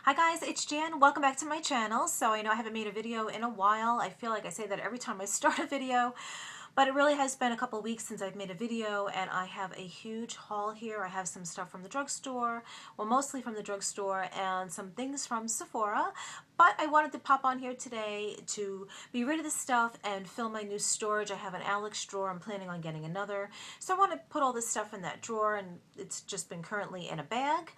Hi guys, it's Jan. Welcome back to my channel. So I know I haven't made a video in a while. I feel like I say that every time I start a video, but it really has been a couple weeks since I've made a video, and I have a huge haul here. I have some stuff from the drugstore, well, mostly from the drugstore, and some things from Sephora. But I wanted to pop on here today to be rid of the stuff and fill my new storage. I have an Alex drawer. I'm planning on getting another. So I want to put all this stuff in that drawer, and it's just been currently in a bag.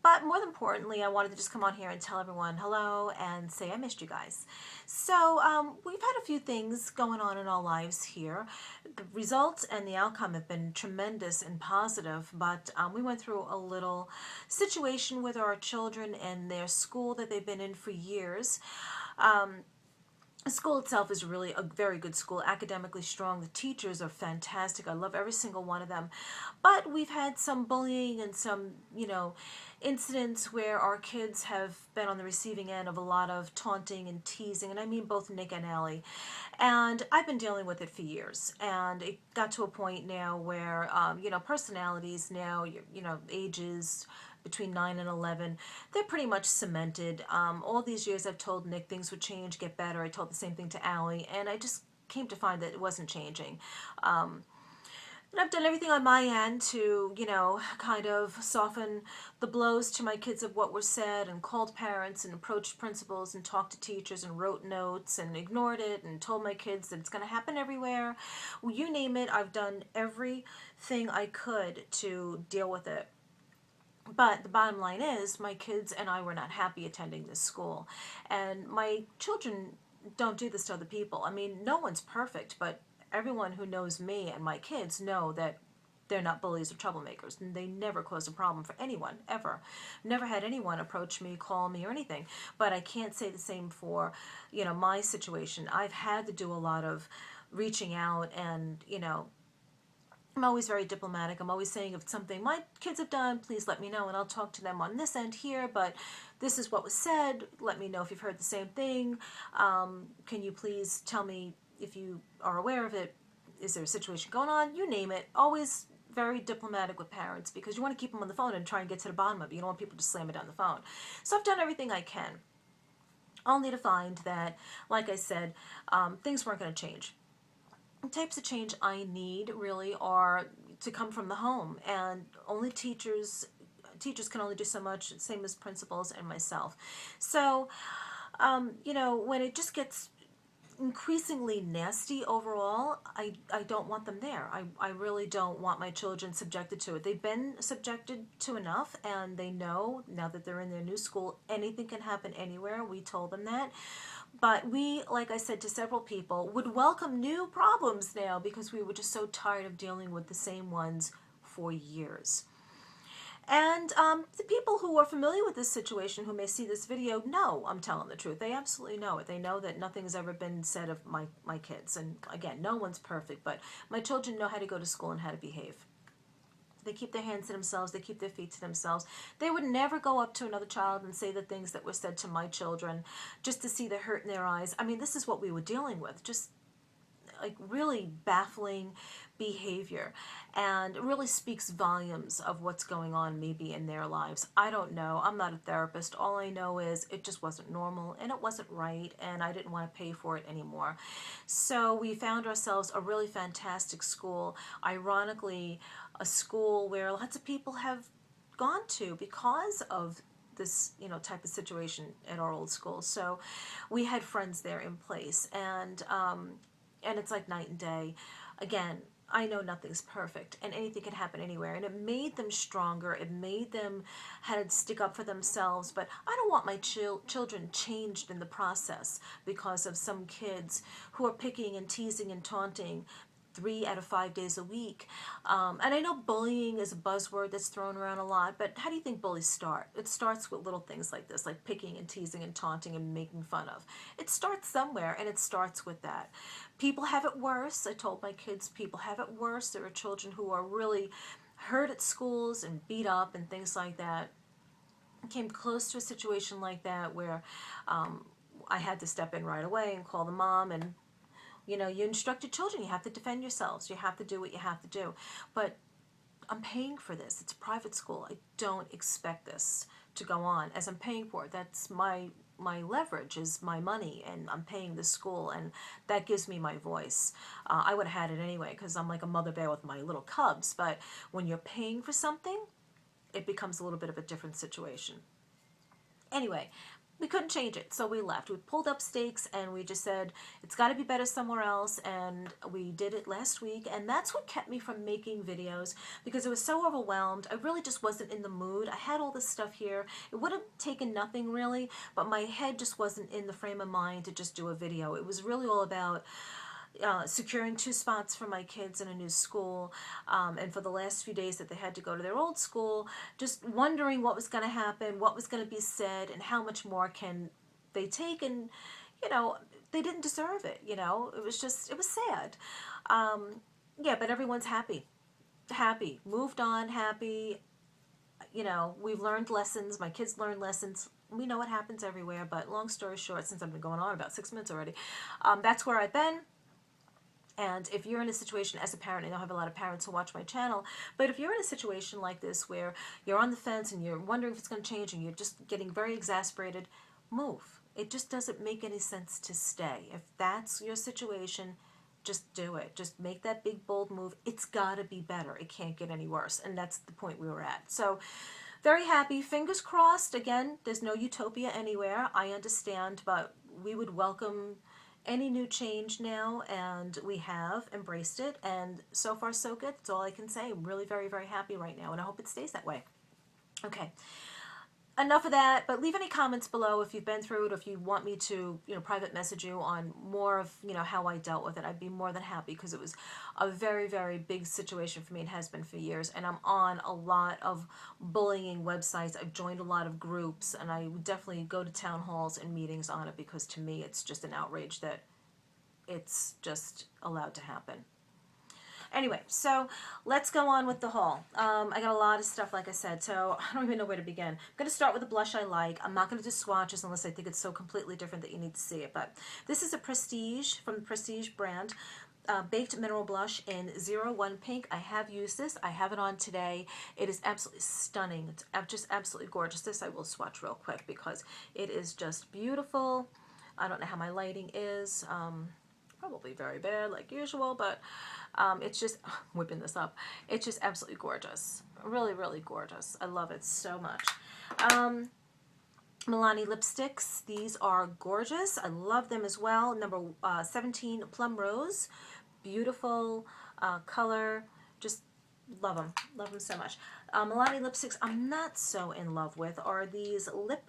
But more importantly, I wanted to just come on here and tell everyone hello and say I missed you guys. So we've had a few things going on in our lives here. The results and the outcome have been tremendous and positive, but we went through a little situation with our children and their school that they've been in for years. The school itself is really a very good school, academically strong. The teachers are fantastic. I love every single one of them. But we've had some bullying and some, incidents where our kids have been on the receiving end of a lot of taunting and teasing, and I mean both Nick and Allie. And I've been dealing with it for years. And it got to a point now where, personalities now, ages between 9 and 11, they're pretty much cemented. All these years I've told Nick things would change, get better. I told the same thing to Allie, and I just came to find that it wasn't changing. And I've done everything on my end to, kind of soften the blows to my kids of what was said, and called parents and approached principals and talked to teachers and wrote notes and ignored it and told my kids that it's going to happen everywhere. Well, you name it, I've done everything I could to deal with it. But the bottom line is, my kids and I were not happy attending this school. And my children don't do this to other people. I mean, no one's perfect, but everyone who knows me and my kids know that they're not bullies or troublemakers, and they never caused a problem for anyone, ever. Never had anyone approach me, call me, or anything. But I can't say the same for, my situation. I've had to do a lot of reaching out, and, I'm always very diplomatic. I'm always saying, if it's something my kids have done, please let me know, and I'll talk to them on this end here, but this is what was said. Let me know if you've heard the same thing. Can you please tell me if you are aware of it? Is there a situation going on? You name it. Always very diplomatic with parents, because you want to keep them on the phone and try and get to the bottom of it. You don't want people to slam it down the phone. So I've done everything I can, only to find that, like I said, things weren't going to change. The types of change I need really are to come from the home, and only teachers can only do so much, same as principals and myself. So when it just gets increasingly nasty overall, I don't want them there. I really don't want my children subjected to it. They've been subjected to enough, and they know now that they're in their new school, anything can happen anywhere. We told them that. But we, like I said to several people, would welcome new problems now, because we were just so tired of dealing with the same ones for years. And the people who are familiar with this situation, who may see this video, know I'm telling the truth. They absolutely know it. They know that nothing's ever been said of my kids. And again, no one's perfect, but my children know how to go to school and how to behave. They keep their hands to themselves. They keep their feet to themselves. They would never go up to another child and say the things that were said to my children, just to see the hurt in their eyes. I mean, this is what we were dealing with. Just like really baffling behavior, and it really speaks volumes of what's going on maybe in their lives. I don't know. I'm not a therapist. All I know is it just wasn't normal, and it wasn't right, and I didn't want to pay for it anymore. So we found ourselves a really fantastic school, ironically a school where lots of people have gone to because of this type of situation at our old school. So we had friends there in place, and it's like night and day. Again, I know nothing's perfect, and anything can happen anywhere, and it made them stronger. It made them had to stick up for themselves. But I don't want my children changed in the process because of some kids who are picking and teasing and taunting 3 out of 5 days a week. And I know bullying is a buzzword that's thrown around a lot, but how do you think bullies start? It starts with little things like this, like picking and teasing and taunting and making fun of. It starts somewhere, and it starts with that. People have it worse. I told my kids, people have it worse. There are children who are really hurt at schools and beat up and things like that. I came close to a situation like that where I had to step in right away and call the mom, and you instruct your children. You have to defend yourselves. You have to do what you have to do. But I'm paying for this. It's a private school. I don't expect this to go on as I'm paying for it. That's my leverage is my money, and I'm paying the school, and that gives me my voice. I would have had it anyway because I'm like a mother bear with my little cubs, but when you're paying for something, it becomes a little bit of a different situation. Anyway, we couldn't change it, so we left. We pulled up stakes and we just said, it's got to be better somewhere else, and we did it last week, and that's what kept me from making videos, because I was so overwhelmed. I really just wasn't in the mood. I had all this stuff here. It would have taken nothing really, but my head just wasn't in the frame of mind to just do a video. It was really all about securing 2 spots for my kids in a new school, and for the last few days that they had to go to their old school, just wondering what was going to happen, what was going to be said, and how much more can they take, and you know, they didn't deserve it, you know. It was sad. Yeah, but everyone's happy, moved on, happy. You know, we've learned lessons, my kids learned lessons. We know what happens everywhere, but long story short, since I've been going on about 6 minutes already, that's where I've been. And if you're in a situation as a parent, I know I have a lot of parents who watch my channel, but if you're in a situation like this where you're on the fence and you're wondering if it's going to change and you're just getting very exasperated, move. It just doesn't make any sense to stay. If that's your situation, just do it. Just make that big, bold move. It's got to be better. It can't get any worse. And that's the point we were at. So very happy. Fingers crossed. Again, there's no utopia anywhere. I understand, but we would welcome any new change now, and we have embraced it, and so far so good. That's all I can say. I'm really very, very happy right now, and I hope it stays that way. Okay, enough of that, but leave any comments below if you've been through it, or if you want me to, you know, private message you on more of, you know, how I dealt with it. I'd be more than happy, because it was a very, very big situation for me. It has been for years, and I'm on a lot of bullying websites. I've joined a lot of groups, and I would definitely go to town halls and meetings on it, because to me it's just an outrage that it's just allowed to happen. Anyway, so let's go on with the haul. I got a lot of stuff, like I said, so I don't even know where to begin. I'm going to start with the blush I like. I'm not going to do swatches unless I think it's so completely different that you need to see it. But this is a Prestige, from the Prestige brand, Baked Mineral Blush in 01 Pink. I have used this. I have it on today. It is absolutely stunning. It's just absolutely gorgeous. This I will swatch real quick because it is just beautiful. I don't know how my lighting is. Probably very bad like usual, but it's just, whipping this up, it's just absolutely gorgeous. Really, really gorgeous. I love it so much. Milani lipsticks. These are gorgeous. I love them as well. Number 17 Plum Rose. Beautiful color. Just love them. Love them so much. Milani lipsticks I'm not so in love with are these lip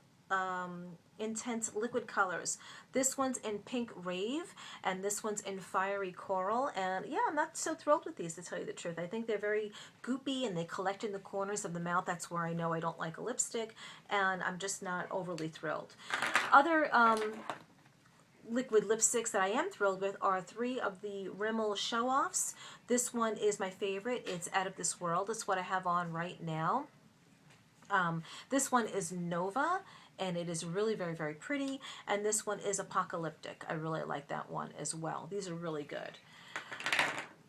intense liquid colors. This one's in Pink Rave, and this one's in Fiery Coral, and yeah, I'm not so thrilled with these, to tell you the truth. I think they're very goopy, and they collect in the corners of the mouth. That's where I know I don't like a lipstick, and I'm just not overly thrilled. Other liquid lipsticks that I am thrilled with are 3 of the Rimmel show-offs. This one is my favorite. It's Out of This World. It's what I have on right now. This one is Nova, and it is really very, very pretty. And this one is Apocalyptic. I really like that one as well. These are really good.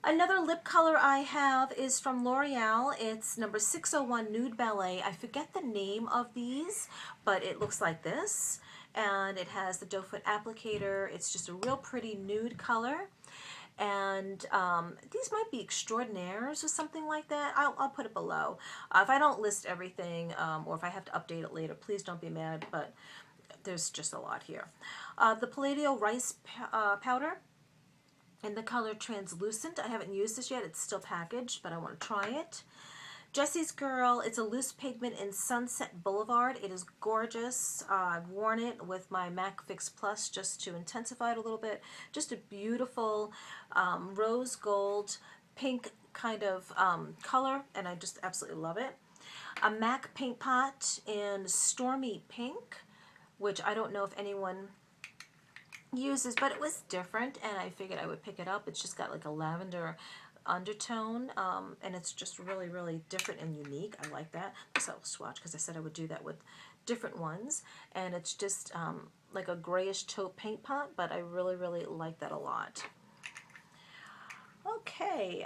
Another lip color I have is from L'Oreal. It's number 601 Nude Ballet. I forget the name of these, but it looks like this. And it has the doe foot applicator. It's just a real pretty nude color. And these might be extraordinaires or something like that. I'll put it below. If I don't list everything, or if I have to update it later, please don't be mad, but there's just a lot here. The Palladio Rice Powder in the color Translucent. I haven't used this yet. It's still packaged, but I want to try it. Jessie's Girl, it's a loose pigment in Sunset Boulevard. It is gorgeous. I've worn it with my MAC Fix Plus just to intensify it a little bit. Just a beautiful rose gold pink kind of color, and I just absolutely love it. A MAC Paint Pot in Stormy Pink, which I don't know if anyone uses, but it was different, and I figured I would pick it up. It's just got like a lavender undertone, and it's just really, really different and unique. I like that. This I'll swatch because I said I would do that with different ones, and it's just like a grayish taupe paint pot, but I really, really like that a lot. Okay,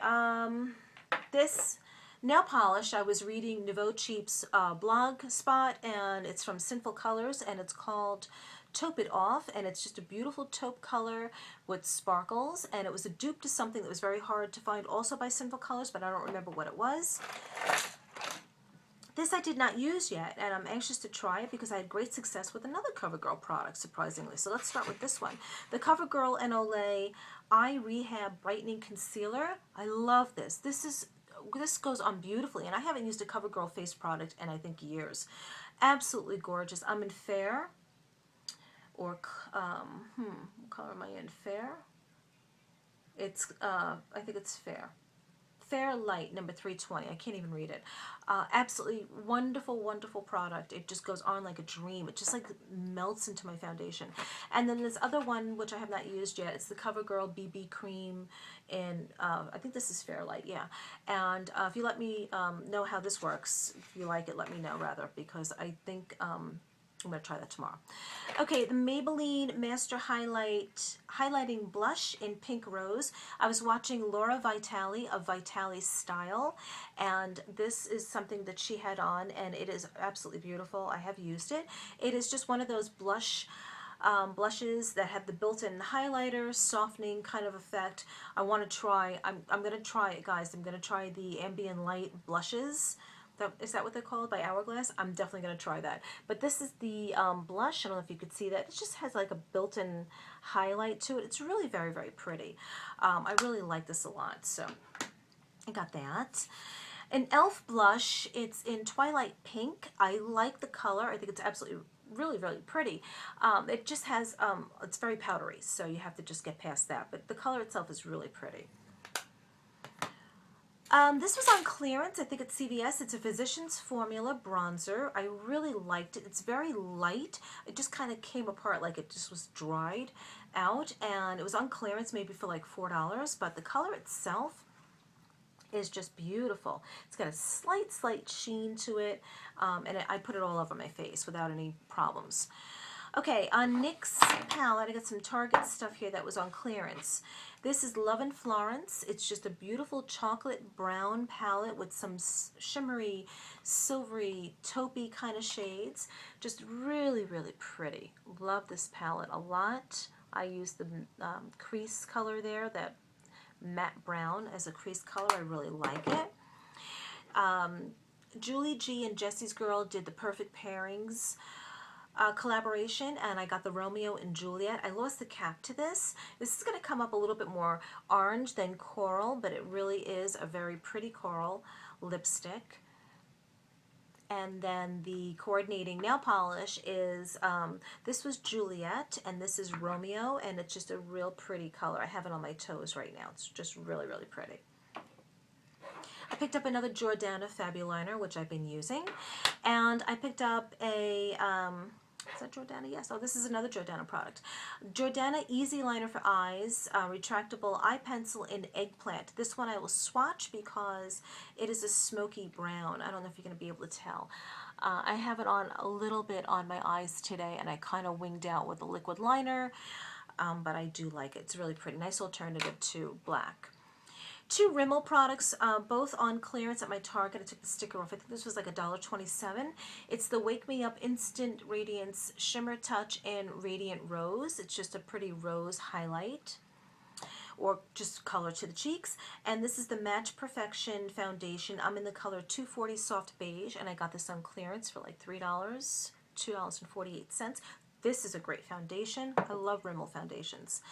this nail polish. I was reading Nouveau Cheap's blog spot, and it's from Sinful Colors, and it's called Taupe It Off, and it's just a beautiful taupe color with sparkles, and it was a dupe to something that was very hard to find also by Sinful Colors, but I don't remember what it was. This I did not use yet, and I'm anxious to try it because I had great success with another CoverGirl product, surprisingly. So let's start with this one. The CoverGirl and Olay Eye Rehab Brightening Concealer. I love this. This goes on beautifully, and I haven't used a CoverGirl face product in, I think, years. Absolutely gorgeous. I'm in Fair, or, what color am I in? Fair? It's, I think it's Fair. Fair Light, number 320. I can't even read it. Absolutely wonderful, wonderful product. It just goes on like a dream. It just like melts into my foundation. And then this other one, which I have not used yet, it's the CoverGirl BB Cream in, I think this is Fair Light, yeah. And if you let me know how this works, if you like it, let me know rather, because I think I'm going to try that tomorrow. Okay, the Maybelline Master Highlighting Blush in Pink Rose. I was watching Laura Vitale of Vitale Style, and this is something that she had on, and it is absolutely beautiful. I have used it. It is just one of those blushes that have the built-in highlighter, softening kind of effect. I want to try, I'm going to try it, guys. I'm going to try the Ambient Light blushes. Is that what they're called, by Hourglass? I'm definitely going to try that. But this is the blush. I don't know if you could see that. It just has like a built-in highlight to it. It's really very, very pretty. I really like this a lot, so I got that. An e.l.f. blush. It's in Twilight Pink. I like the color. I think it's absolutely really, really pretty. It just has, it's very powdery, so you have to just get past that. But the color itself is really pretty. This was on clearance, I think at CVS. It's a Physicians Formula bronzer. I really liked it. It's very light. It just kind of came apart like it just was dried out, and it was on clearance maybe for like $4, but the color itself is just beautiful. It's got a slight sheen to it, and I put it all over my face without any problems. Okay, on NYX palette, I got some Target stuff here that was on clearance. This is Love in Florence. It's just a beautiful chocolate brown palette with some shimmery, silvery, taupey kind of shades. Just really, really pretty. Love this palette a lot. I used the crease color there, that matte brown as a crease color. I really like it. Julie G and Jessie's Girl did the Perfect Pairings collaboration, and I got the Romeo and Juliet. I lost the cap to this. This is going to come up a little bit more orange than coral, but it really is a very pretty coral lipstick. And then the coordinating nail polish is, this was Juliet, and this is Romeo, and it's just a real pretty color. I have it on my toes right now. It's just really, really pretty. I picked up another Jordana Fabuliner, which I've been using, and I picked up a, is that Jordana? Yes. Oh, this is another Jordana product. Jordana Easy Liner for Eyes, retractable eye pencil in Eggplant. This one I will swatch because it is a smoky brown. I don't know if you're going to be able to tell. I have it on a little bit on my eyes today, and I kind of winged out with the liquid liner, but I do like it. It's really pretty. Nice alternative to black. Two Rimmel products, both on clearance at my Target. I took the sticker off. I think this was like $1.27. It's the Wake Me Up Instant Radiance Shimmer Touch in Radiant Rose. It's just a pretty rose highlight, or just color to the cheeks. And this is the Match Perfection Foundation. I'm in the color 240 Soft Beige, and I got this on clearance for like $3, $2.48. This is a great foundation. I love Rimmel foundations.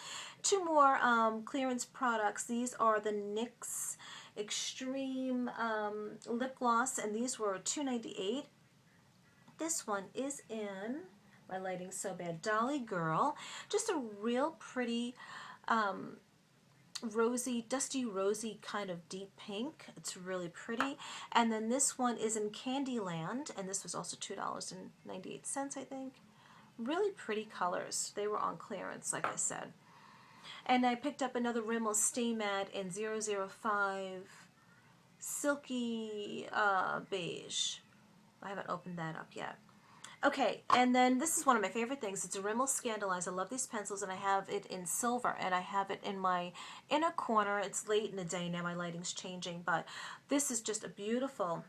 Two more clearance products. These are the NYX Extreme Lip Gloss, and these were $2.98. This one is in, my lighting's so bad, Dolly Girl. Just a real pretty rosy, dusty rosy kind of deep pink. It's really pretty. And then this one is in Candyland, and this was also $2.98, I think. Really pretty colors. They were on clearance, like I said. And I picked up another Rimmel Stay Matte in 005 Silky Beige. I haven't opened that up yet. Okay, and then this is one of my favorite things. It's a Rimmel Scandalize. I love these pencils, and I have it in silver, and I have it in my inner corner. It's late in the day now. My lighting's changing, but this is just a beautiful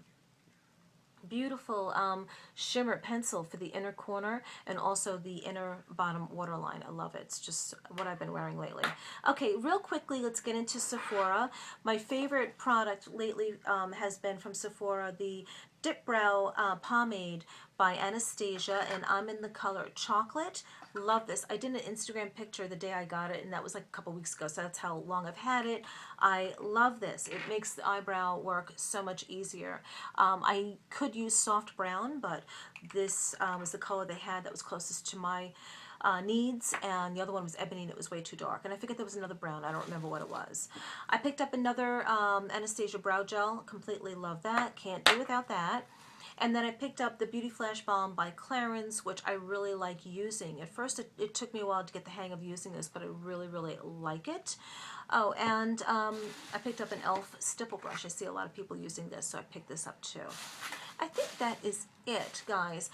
shimmer pencil for the inner corner and also the inner bottom waterline. I love it. It's just what I've been wearing lately. Okay, real quickly, let's get into Sephora. My favorite product lately has been from Sephora, the DipBrow pomade by Anastasia, and I'm in the color chocolate. Love this. I did an Instagram picture the day I got it, and that was like a couple weeks ago, so that's how long I've had it. I love this. It makes the eyebrow work so much easier. I could use soft brown, but this was the color they had that was closest to my needs, and the other one was ebony and it was way too dark, and I figured there was another brown. I don't remember what it was. I picked up another Anastasia brow gel. Completely love that. Can't do without that. And then I picked up the Beauty Flash Balm by Clarins, which I really like using. At first it took me a while to get the hang of using this, but I really, really like it. Oh, and I picked up an e.l.f. stipple brush. I see a lot of people using this, so I picked this up too. I think that is it, guys.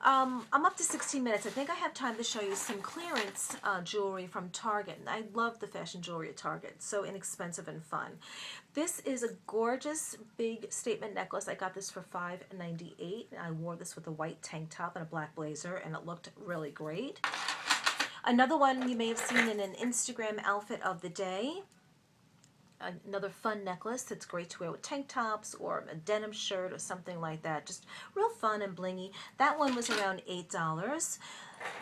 I'm up to 16 minutes. I think I have time to show you some clearance jewelry from Target. I love the fashion jewelry at Target. So inexpensive and fun. This is a gorgeous big statement necklace. I got this for $5.98. I wore this with a white tank top and a black blazer, and it looked really great. Another one you may have seen in an Instagram outfit of the day. Another fun necklace that's great to wear with tank tops or a denim shirt or something like that. Just real fun and blingy. That one was around $8.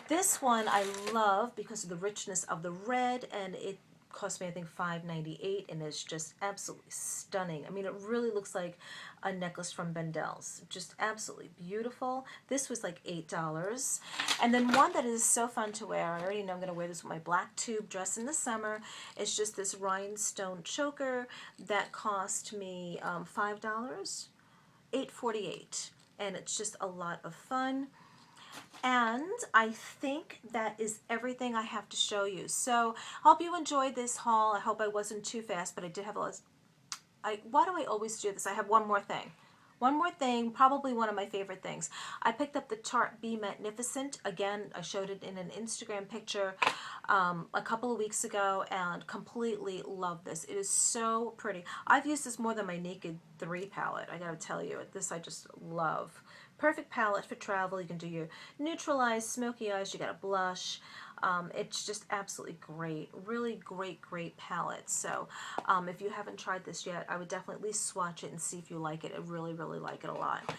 This one I love because of the richness of the red, and it cost me, I think, $5.98, and it's just absolutely stunning. I mean, it really looks like a necklace from Bendel's. Just absolutely beautiful. This was like $8. And then one that is so fun to wear, I already know I'm going to wear this with my black tube dress in the summer. It's just this rhinestone choker that cost me $5, $8.48, and it's just a lot of fun. And I think that is everything I have to show you. So I hope you enjoyed this haul. I hope I wasn't too fast, but I did have a lot. Why do I always do this? I have one more thing. One more thing, probably one of my favorite things. I picked up the Tarte Be Magnificent. Again, I showed it in an Instagram picture a couple of weeks ago and completely love this. It is so pretty. I've used this more than my Naked 3 palette. I gotta tell you, this I just love. Perfect palette for travel. You can do your neutralized smoky eyes. You got a blush. It's just absolutely great. Really great, great palette. So if you haven't tried this yet, I would definitely at least swatch it and see if you like it. I really, really like it a lot.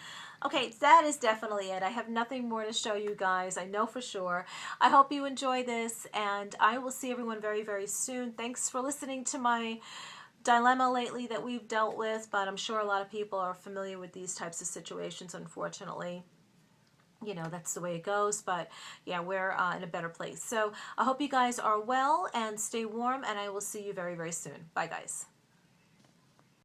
Okay, that is definitely it. I have nothing more to show you guys. I know for sure. I hope you enjoy this, and I will see everyone very, very soon. Thanks for listening to my dilemma lately that we've dealt with, but I'm sure a lot of people are familiar with these types of situations, unfortunately. You know, that's the way it goes, but yeah, we're in a better place. So I hope you guys are well and stay warm, and I will see you very, very soon. Bye, guys.